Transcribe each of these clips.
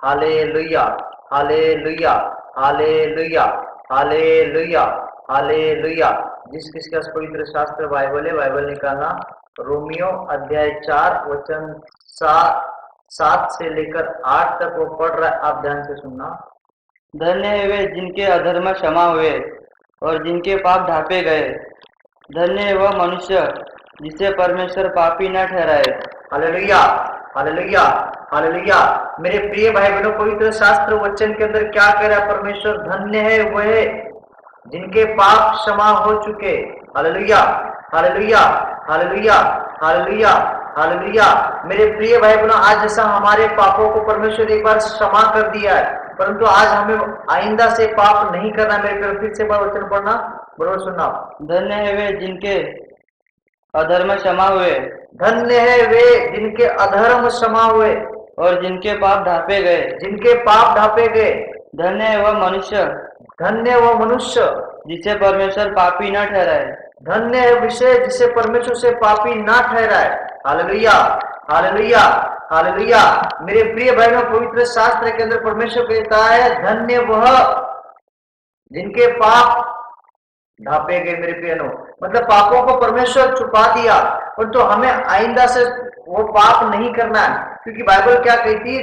Hallelujah, hallelujah, hallelujah, hallelujah, hallelujah. जिस किसके पास पवित्र शास्त्र बाइबल है, बाइबल निकालना। रोमियो अध्याय 4 वचन 7 से लेकर 8 तक वो पढ़ रहा है, आप ध्यान से सुनना। धन्य है वे जिनके अधर्म क्षमा हुए और जिनके पाप ढांपे गए। धन्य है वह मनुष्य जिसे परमेश्वर पापी न ठहराए। Hallelujah, hallelujah, hallelujah. मेरे प्रिय भाई बहनों, पवित्र शास्त्र वचन के अंदर क्या कह रहा है परमेश्वर? धन्य है वह जिनके पाप क्षमा हो चुके। Hallelujah, hallelujah, hallelujah, hallelujah, hallelujah. मेरे प्रिय भाई बहनों, आज जैसा हमारे पापों को परमेश्वर एक बार क्षमा कर दिया है, परंतु आज हमें आइंदा से पाप नहीं करना। मेरे प्रिय, फिर से बार वचन पढ़ना, बरोबर सुनना। धन्य है वे जिनके अधर्म क्षमा हुए धन्य है वे जिनके अधर्म क्षमा हुए और जिनके पाप ढांपे गए। जिनके पाप ढांपे गए। धन्य है वह मनुष्य धन्य वो मनुष्य जिसे परमेश्वर पापी न ठहराए। धन्य है विषय जिसे परमेश्वर से पापी ना ठहराए। Hallelujah, hallelujah, hallelujah. मेरे प्रिय बहनों, पवित्र शास्त्र के अंदर परमेश्वर कहता है धन्य वह जिनके पाप ढांपे गए। मेरे प्रियनों, मतलब पापों को परमेश्वर छुपा दिया, परंतु हमें आइंदा से वो पाप नहीं करना है, क्योंकि बाइबल क्या कहती है?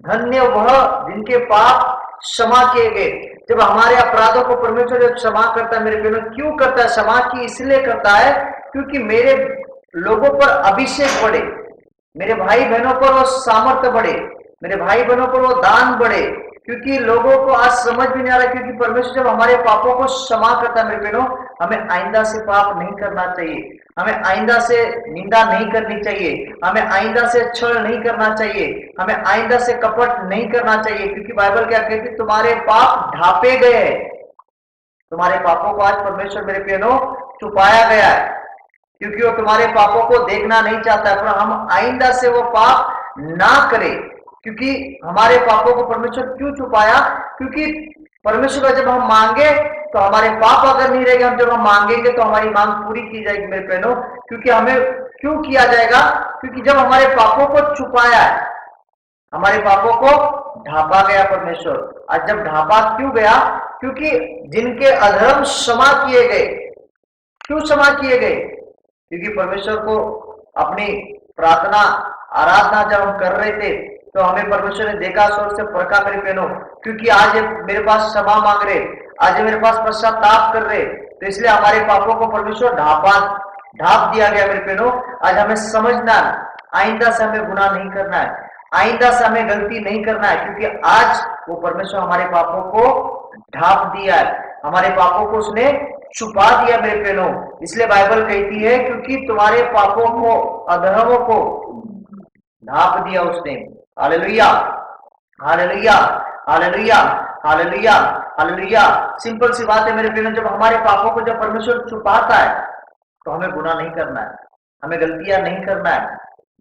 धन्य वह जिनके पाप क्षमा किए गए। जब हमारे अपराधों को परमेश्वर जब क्षमा करता है, मेरे प्रियनों, क्यों करता है क्षमा? की इसलिए करता है क्योंकि मेरे लोगों पर अभिषेक बढ़े, मेरे भाई बहनों पर वो सामर्थ्य बढ़े, मेरे भाई बहनों पर वो दान बढ़े। क्योंकि लोगों को आज समझ भी नहीं आ रहा, क्योंकि परमेश्वर जब हमारे पापों को क्षमा करता है, मेरे बहनों, हमें आइंदा से पाप नहीं करना चाहिए, हमें आइंदा से निंदा नहीं करनी चाहिए, हमें आइंदा से छल नहीं करना चाहिए, हमें आइंदा से कपट नहीं करना चाहिए। क्योंकि बाइबल क्या कहती है? तुम्हारे पाप ढांपे गए हैं। तुम्हारे पापों को आज परमेश्वर, मेरे बहनों, छुपाया गया है, क्योंकि वो तुम्हारे पापों को देखना नहीं चाहता है। पर हम आइंदा से वो पाप ना करें। क्योंकि हमारे पापों को परमेश्वर क्यों छुपाया? क्योंकि परमेश्वर का जब हम मांगे तो हमारे पाप अगर नहीं रहेंगे, हम जब हम मांगेंगे तो हमारी मांग पूरी की जाएगी। मेरे बहनों, क्योंकि हमें क्यों किया जाएगा? क्योंकि जब हमारे पापों को छुपाया है, हमारे पापों को ढांपा गया परमेश्वर। आज जब ढांपा क्यों गया? क्योंकि जिनके अधर्म क्षमा किए गए। क्यों क्षमा किए गए? क्योंकि परमेश्वर को अपनी प्रार्थना आराधना जब हम कर रहे थे तो हमें परमेश्वर ने देखा, स्वर्ग से परखा। मेरे बहनों, क्योंकि आज मेरे पास क्षमा मांग रहे, आज मेरे पास पश्चाताप कर रहे, तो इसलिए हमारे पापों को परमेश्वर ढांप दिया गया। मेरे बहनों, आज हमें समझना है, आइंदा से हमें गुनाह नहीं करना है, आइंदा से हमें गलती नहीं करना है, क्योंकि आज वो परमेश्वर हमारे पापों को ढांप दिया है, हमारे पापों को उसने छुपा दिया। मेरे बहनों, इसलिए बाइबल कहती है क्योंकि तुम्हारे पापों को, अधर्मों को ढांप दिया उसने। Hallelujah, hallelujah, hallelujah, hallelujah, hallelujah. Simple सी बात है मेरे बहनों, जब हमारे पापों को जब परमेश्वर छुपाता है तो हमें गुनाह नहीं करना है, हमें गलतियां नहीं करना है,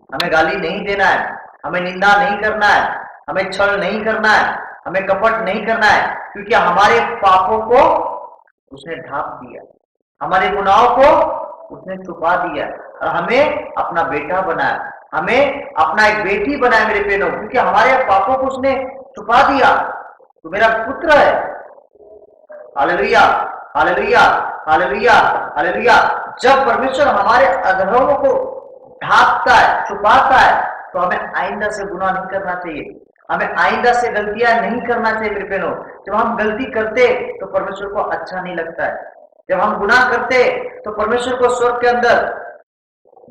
हमें गाली नहीं देना है, हमें निंदा नहीं करना है, हमें छल नहीं करना है, हमें कपट नहीं करना है, क्योंकि हमारे पापों को उसने ढांप दिया, हमारे गुनाहों को उसने छुपा दिया और हमें अपना बेटा बनाया, हमें अपना एक बेटी बनाया। मेरे बहनों, क्योंकि हमारे पापों को उसने छुपा दिया, तो मेरा पुत्र है। Hallelujah, hallelujah, hallelujah, hallelujah. जब परमेश्वर हमारे अधर्मों को ढांपता है, छुपाता है, तो हमें आइंदा से गुनाह नहीं करना चाहिए, हमें आइंदा से गलतियां नहीं करना चाहिए। मेरे बहनों, जब हम गलती करते तो परमेश्वर को अच्छा नहीं लगता है, जब हम गुनाह करते तो परमेश्वर को स्वर्ग के अंदर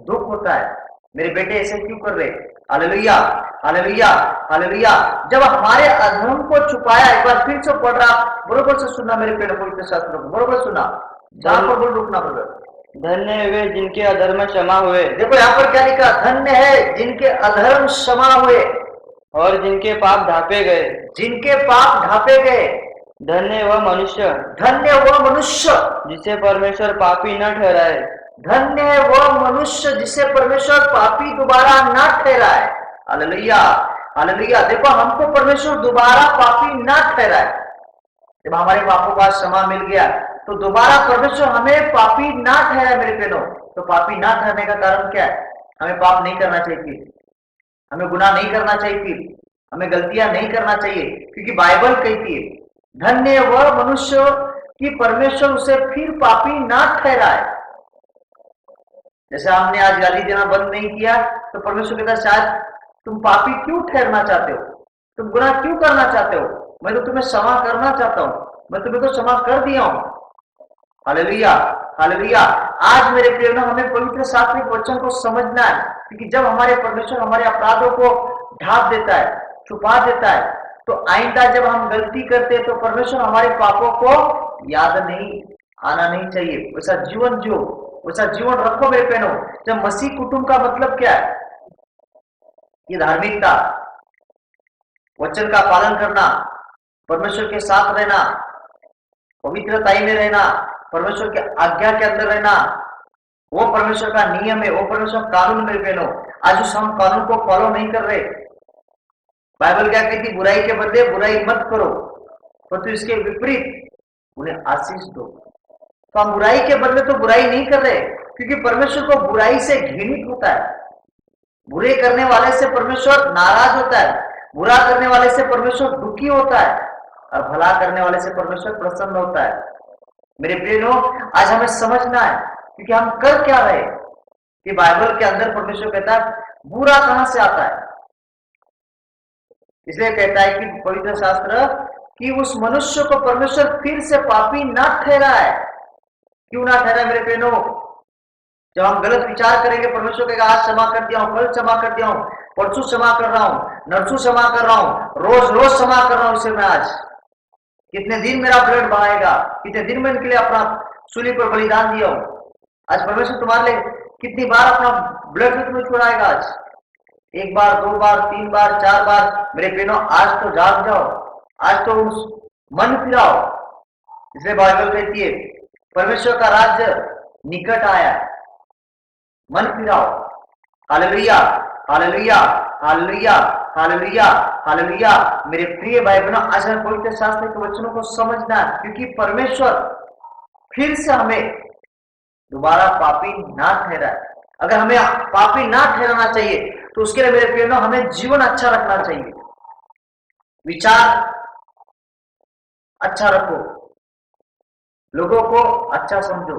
दुख होता है, मेरे बेटे ऐसे क्यों कर रहे? Hallelujah, hallelujah, hallelujah. जब हमारे अधर्म को छुपाया, एक बार फिर से पढ़ रहा, बरोबर से सुनना मेरे पेड़ पवित्र शास्त्र को, बरोबर सुना, जहां पर बोल रुकना ब्रदर। धन्य है वे जिनके अधर्म क्षमा हुए। देखो यहाँ पर क्या लिखा? धन्य है जिनके अधर्म क्षमा हुए और जिनके पाप ढांपे गए। जिनके पाप ढांपे गए। धन्य वह मनुष्य धन्य वह मनुष्य जिसे परमेश्वर पापी न ठहराए। धन्य है वह मनुष्य जिसे परमेश्वर पापी दोबारा न ठहराए। Hallelujah, hallelujah. देखो, हमको परमेश्वर दोबारा पापी न ठहराए। जब हमारे पापों का क्षमा मिल गया तो दोबारा परमेश्वर हमें पापी ना ठहराए। मेरे बहनों, तो पापी ना ठहरने का कारण क्या है? हमें पाप नहीं करना चाहिए, हमें गुनाह नहीं करना चाहिए, हमें गलतियां नहीं करना चाहिए, क्योंकि बाइबल कहती है धन्य है वह मनुष्य कि परमेश्वर उसे फिर पापी ना ठहराए। जैसे हमने आज गाली देना बंद नहीं किया तो परमेश्वर कहता है शायद तुम पापी क्यों ठहरना चाहते हो, तुम गुनाह क्यों करना चाहते हो, मैं तो तुम्हें क्षमा करना चाहता हूं, मैं तुम्हें तो क्षमा कर दिया हूं। Hallelujah, hallelujah. आज मेरे प्रिय बहनों, हमें पवित्र शास्त्रिक वचन को समझना है, क्योंकि जब हमारे परमेश्वर हमारे अपराधों को ढांप देता है, छुपा देता है, तो आइंदा जब हम गलती करते हैं तो परमेश्वर हमारे पापों को याद नहीं आना नहीं चाहिए। वैसा जीवन जो वैसा जीवन रखो मेरे बहनों। जब मसीह कुटुंब का मतलब क्या है? ये धार्मिकता, वचन का पालन करना, परमेश्वर के साथ रहना, पवित्रताई में रहना, परमेश्वर के आज्ञा के अंदर रहना, वो परमेश्वर का नियम है, वो परमेश्वर कानून मेरे बहनों। आज उस हम कानून को फॉलो नहीं कर रहे। बाइबल क्या कहती? बुराई के बदले बुराई मत करो, परंतु इसके विपरीत उन्हें आशीष दो। तो हम बुराई के बदले तो बुराई नहीं कर रहे, क्योंकि परमेश्वर को बुराई से घृणित होता है। बुरे करने वाले से परमेश्वर नाराज होता है, बुरा करने वाले से परमेश्वर दुखी होता है, और भला करने वाले से परमेश्वर प्रसन्न होता है। मेरे प्रियो, आज हमें समझना है, क्योंकि हम कर क्या रहे कि बाइबल के अंदर परमेश्वर कहता है बुरा कहां से आता है। इसलिए कहता है कि पवित्र शास्त्र कि उस मनुष्य को परमेश्वर फिर से पापी ना ठहराए। क्यों ना ठहराए मेरे बहनों? जब हम गलत विचार करेंगे, परमेश्वर कहेगा आज क्षमा कर दिया हूं, कल क्षमा कर दिया हूं, परसों क्षमा कर रहा हूं, नरसों क्षमा कर रहा हूं, रोज रोज क्षमा कर रहा हूं इसे मैं। आज कितने दिन मेरा ब्लड बहाएगा, कितने दिन में इनके लिए अपना सूली पर बलिदान दिया हूं। आज परमेश्वर तुम्हारे लिए कितनी बार अपना ब्लड भी तुम्हें छुड़ाएगा। आज एक बार, दो बार, तीन बार, चार बार। मेरे बहनों, आज तो जाग जाओ, आज तो मन फिराओ। इसलिए बाइबल कहती है परमेश्वर का राज्य निकट आया, मन फिराओ। Hallelujah, hallelujah, hallelujah, hallelujah, hallelujah. मेरे प्रिय भाई बहनों, आज हमें पवित्र शास्त्र के वचनों को समझना है, क्योंकि परमेश्वर फिर से हमें दोबारा पापी ना ठहराए। अगर हमें पापी ना ठहराना चाहिए तो उसके लिए मेरे प्रिय बहनों हमें जीवन अच्छा रखना चाहिए, विचार अच्छा रखो, लोगों को अच्छा समझो,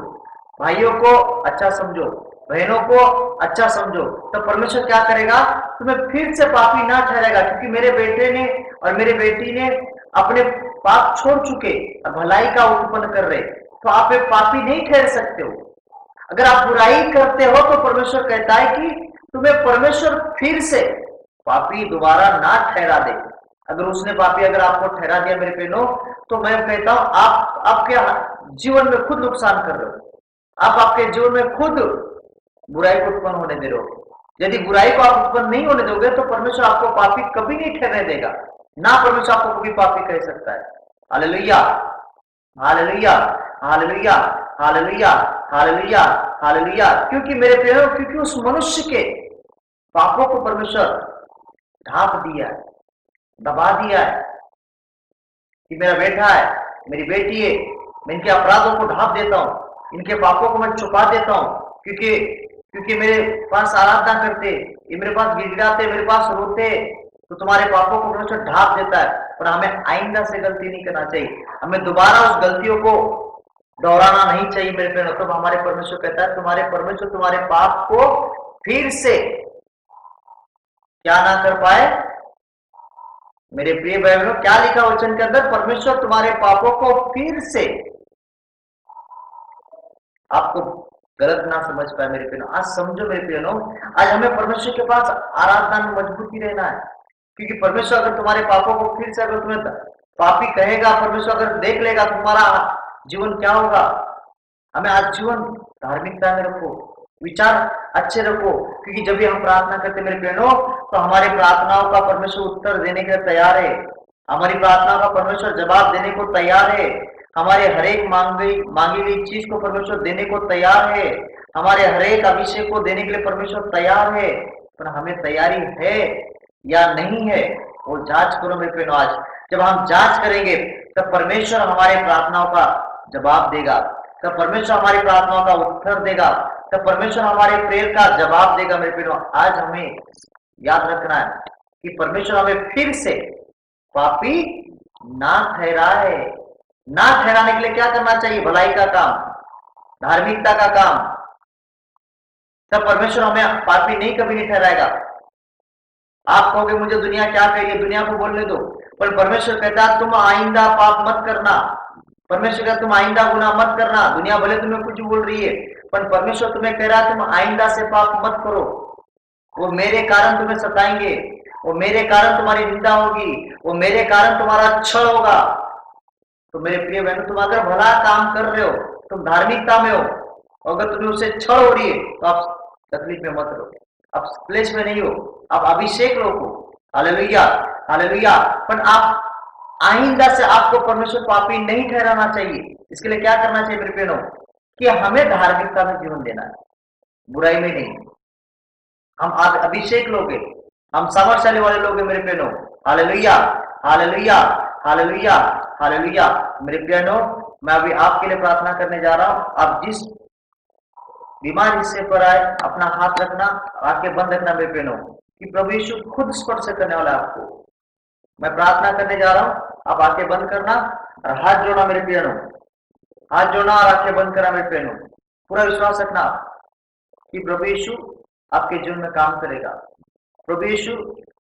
भाइयों को अच्छा समझो, बहनों को अच्छा समझो। तो परमेश्वर क्या करेगा? तुम्हें फिर से पापी ना ठहरेगा, क्योंकि मेरे बेटे ने और मेरी बेटी ने अपने पाप छोड़ चुके और भलाई का उत्पन्न कर रहे, तो आप एक पापी नहीं ठहर सकते हो। अगर आप बुराई करते हो तो परमेश्वर कहता है कि तुम्हें परमेश्वर फिर से पापी दोबारा ना ठहरा दे। अगर उसने पापी अगर आपको ठहरा दिया मेरे बहनों, तो मैं कहता हूं आप आपके जीवन में खुद नुकसान कर रहे हो। आप आपके जीवन में खुद बुराई को उत्पन्न होने दे रहे हो। यदि बुराई को आप उत्पन्न नहीं होने दोगे तो परमेश्वर आपको पापी कभी नहीं ठहरने देगा, ना परमेश्वर आपको कभी पापी कह सकता है। Hallelujah, hallelujah, hallelujah, hallelujah, hallelujah, hallelujah. क्योंकि मेरे प्रियो, क्योंकि उस मनुष्य के पापों को परमेश्वर ढांप दिया है, दबा दिया है कि मेरा बेटा है, मेरी बेटी है, मैं इनके अपराधों को ढांप देता हूं, इनके पापों को मैं छुपा देता हूं, क्योंकि मेरे पास आराधना करते, ये मेरे पास गिड़गिड़ाते, मेरे पास रोते, तो तुम्हारे पापों को परमेश्वर ढांप देता है। पर हमें आइंदा से गलती नहीं करना चाहिए, हमें दोबारा उस गलतियों को दोहराना नहीं चाहिए मेरे प्रिय। तब हमारे परमेश्वर कहता है तुम्हारे परमेश्वर तुम्हारे पाप को फिर से क्या ना कर पाए। मेरे प्रिय बहनों, क्या लिखा वचन के अंदर? परमेश्वर तुम्हारे पापों को फिर से, आपको गलत ना समझ पाए मेरे प्रियो। आज समझो मेरे प्रियो, आज हमें परमेश्वर के पास आराधना में मजबूती रहना है, क्योंकि परमेश्वर अगर तुम्हारे पापों को फिर से अगर तुम्हें पापी कहेगा, परमेश्वर अगर देख लेगा तुम्हारा जीवन क्या होगा। हमें आज जीवन धार्मिकता में रखो, विचार अच्छे रखो, क्योंकि जब भी हम प्रार्थना करते मेरे बहनों, तो हमारी प्रार्थनाओं का परमेश्वर उत्तर देने के लिए तैयार है, हमारी प्रार्थनाओं का परमेश्वर जवाब देने को तैयार है, हमारे हरेक मांगी गई चीज को परमेश्वर देने को तैयार है, हमारे हरेक अभिषेक को देने के लिए परमेश्वर तैयार है। पर हमें तैयारी है या नहीं है, वो जांच करो मेरे बहनों। आज जब हम जांच करेंगे तब परमेश्वर हमारे प्रार्थनाओं का जवाब देगा, तब परमेश्वर हमारी प्रार्थनाओं का उत्तर देगा, तब परमेश्वर हमारे प्रेयर का जवाब देगा मेरे बहनों। आज हमें याद रखना है कि परमेश्वर हमें फिर से पापी ना ठहराए। ना ठहराने के लिए क्या करना चाहिए? भलाई का काम, धार्मिकता का काम। तब परमेश्वर हमें पापी नहीं कभी नहीं ठहराएगा। आप कहोगे मुझे दुनिया क्या कहेगी, दुनिया को बोलने दो, पर परमेश्वर कहता है तुम आइंदा पाप मत करना। परमेश्वर कहता तुम आइंदा गुनाह मत करना। दुनिया भले तुम्हें कुछ बोल रही है, पर परमेश्वर तुम्हें कह रहा है तुम आइंदा से पाप मत करो। वो मेरे कारण तुम्हें सताएंगे, वो मेरे कारण तुम्हारी निंदा होगी, वो मेरे कारण तुम्हारा छल होगा। तो मेरे प्रिय बहनों, तुम अगर भला काम कर रहे हो, तुम धार्मिकता में हो, अगर तुम्हें उससे छल हो रही है, तो आप तकलीफ में मत रहो, आप क्लेश में नहीं हो, आप अभिषेक लोग हो। Hallelujah, hallelujah. पर आप आइंदा से आपको परमेश्वर पापी नहीं ठहराना चाहिए। इसके लिए क्या करना चाहिए मेरे बहनों? कि हमें धार्मिकता में जीवन देना है, बुराई में नहीं। हम अभिषेक लोग हैं, हम सामर्थ्यशाली वाले लोग हैं मेरे बहनों। Hallelujah, hallelujah, hallelujah, hallelujah. मेरे बहनों, मैं अभी आपके लिए प्रार्थना करने जा रहा हूं। आप जिस बीमार हिस्से पर आए, अपना हाथ रखना, आंखें बंद रखना मेरे बहनों, कि प्रभु यीशु खुद स्पर्श करने वाला है आपको। मैं प्रार्थना करने जा रहा हूं, आप आंखें बंद करना और हाथ जोड़ना मेरे बहनों, हाथ जोड़ना और आंखें बंद करना मेरे बहनों। पूरा विश्वास रखना कि प्रभु यीशु आपके जीवन में काम करेगा, प्रभु यीशु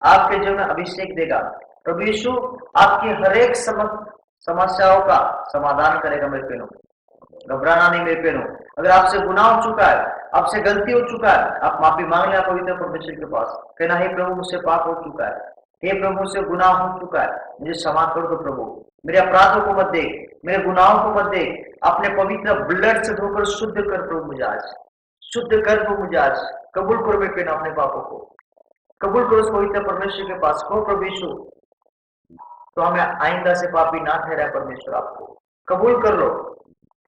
आपके जीवन में अभिषेक देगा, प्रभु यीशु आपकी हर एक समस्याओं का समाधान करेगा मेरे बहनों। घबराना नहीं मेरे बहनों। अगर आपसे गुनाह हो चुका है, आपसे गलती हो चुका है, आप माफी मांग लें पवित्र परमेश्वर के पास। कहना, हे प्रभु मुझसे पाप हो चुका है, हे प्रभु मुझसे गुनाह हो चुका है, मुझे क्षमा कर दो प्रभु, मेरे अपराधों को मत देख, मेरे गुनाहों को मत देख, अपने पवित्र ब्लड से धोकर शुद्ध कर प्रभु मुझे आज, शुद्ध कर प्रभु मुझे आज। कबूल करो मेरे बहनों अपने पापों को, कबूल करो उस पवित्र परमेश्वर के पास। कहो प्रभु यीशु, तो हमें आइंदा से पापी ना ठहराए परमेश्वर, आपको कबूल कर लो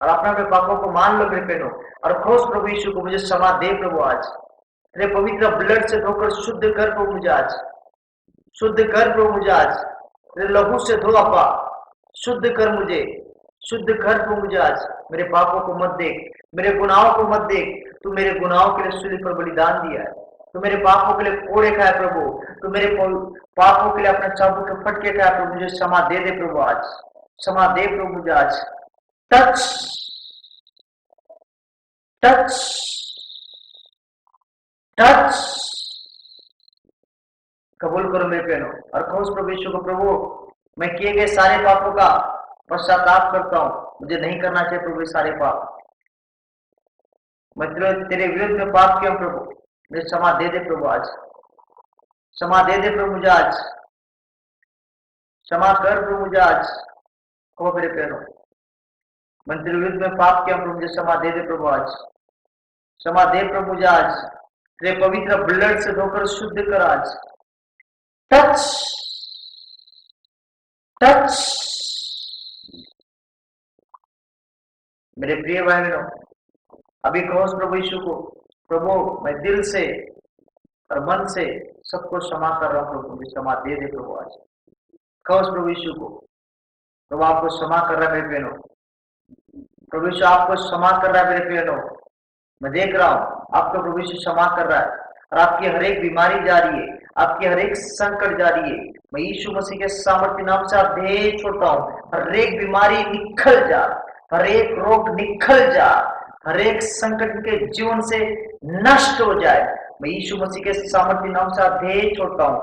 और अपने पापों को मान लो मेरे बहनों, और खोज प्रभु यीशु को, मुझे क्षमा दे प्रभु आज, तेरे पवित्र ब्लड से धोकर शुद्ध कर प्रभु मुझे आज, शुद्ध कर प्रभु मुझे आज, तेरे लहू से धो अब्बा, शुद्ध कर मुझे, शुद्ध कर प्रभु मुझे आज। मेरे पापों को मत देख, मेरे गुनाहों को मत देख, तू मेरे गुनाहों के लिए सूली पर बलिदान दिया है, तू मेरे पापों के लिए कोड़े खाए प्रभु, तू मेरे पापों के लिए अपने चाबुक के फटके खाए प्रभु, मुझे क्षमा दे दे प्रभु आज, क्षमा दे प्रभु मुझे आज। टच, टच, टच, कबूल करो मेरे बहनों और कहो प्रभु यीशु को, प्रभु मैं किए गए सारे पापों का पश्चाताप करता हूं, मुझे नहीं करना चाहिए प्रभु ये सारे पाप, मैं तेरे विरुद्ध में पाप किया प्रभु, मुझे क्षमा दे दे प्रभु आज, क्षमा दे दे प्रभु मुझे आज, क्षमा कर प्रभु मुझे आज। कहो मेरे बहनों, मैं तेरे विरुद्ध में पाप किया प्रभु, मुझे क्षमा दे दे प्रभु आज, क्षमा दे प्रभु मुझे आज, तेरे पवित्र ब्लड से धोकर शुद्ध कर आज। Touch, touch. मेरे प्रिय बहनों, अभी कहो प्रभु यीशु को, प्रभु मैं दिल से और मन से सबको क्षमा कर रहा हूं प्रभु, मुझे क्षमा दे दे प्रभु आज। कहो प्रभु यीशु को, प्रभु आपको क्षमा कर रहा है मेरे बहनों, प्रभु यीशु आपको क्षमा कर रहा है मेरे बहनों। मैं देख रहा हूं आपको प्रभु यीशु क्षमा कर रहा है और आपकी हर एक बीमारी जा रही है, आपकी हर एक संकट जा रही है। मैं यीशु मसीह के सामर्थ्य नाम से आदेश छोड़ता हूं, हर एक बीमारी निकल जा, हर एक रोग निकल जा, हर एक संकट के जीवन से नष्ट हो जाए। मैं यीशु मसीह के सामर्थ्य नाम से आदेश छोड़ता हूं।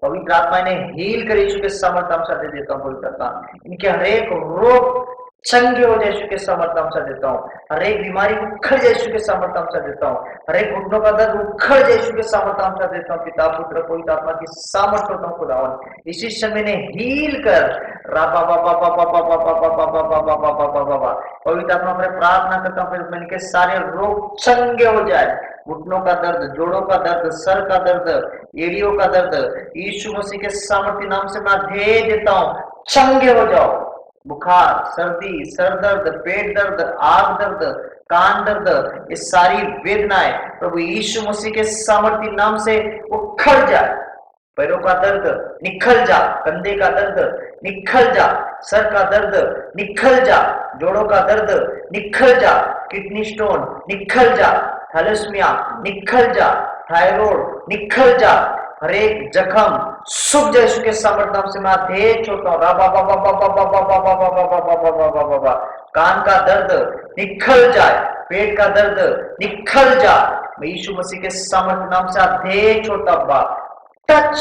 पवित्र आत्मा ने हील कर यीशु के सामर्थ्य नाम से दे देता हूं। पवित्र आत्मा इनके हर एक रोग चंगे हो जाए यीशु के सामर्थ्य नाम से देता हूं। हर एक बीमारी उखड़ जाए यीशु के सामर्थ्य नाम से देता हूं। हर एक घुटनों का दर्द उखड़ जाए यीशु के सामर्थ्य नाम से देता हूं। पिता पुत्र पवित्र आत्मा की सामर्थ्य होता हूं खुदावन, इसी समय ने हील कर। पवित्र आत्मा पर प्रार्थना करता हूं, फिर इनके सारे रोग चंगे हो जाए। घुटनों का दर्द, जोड़ों का दर्द, सर का दर्द, एड़ियों का दर्द, यीशु मसीह के सामर्थ्य नाम से मैं दे देता हूं, चंगे हो जाओ। बुखार, सर्दी, सर दर्द, पेट दर्द, आंख दर्द, कान दर्द, ये सारी वेदनाएं प्रभु यीशु मसीह के सामर्थ्य नाम से उखड़ जाए। पैरों का दर्द निकल जा, कंधे का दर्द, निखल जा, सर का दर्द निखल जा, जोड़ों का दर्द निखल जा, किडनी स्टोन निखल जा, थैलेसीमिया निखल जा, थायराइड निखल जा, हर एक जख्म सूख जाए यीशु के सामर्थ्य नाम से मैं आदेश छोड़ता हूं। कान का दर्द निखल जाए, पेट का दर्द निखल जा, मैं यीशु मसीह के सामर्थ्य नाम से आदेश छोड़ता हूं। Touch,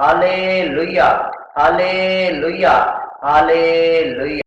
hallelujah, hallelujah, hallelujah.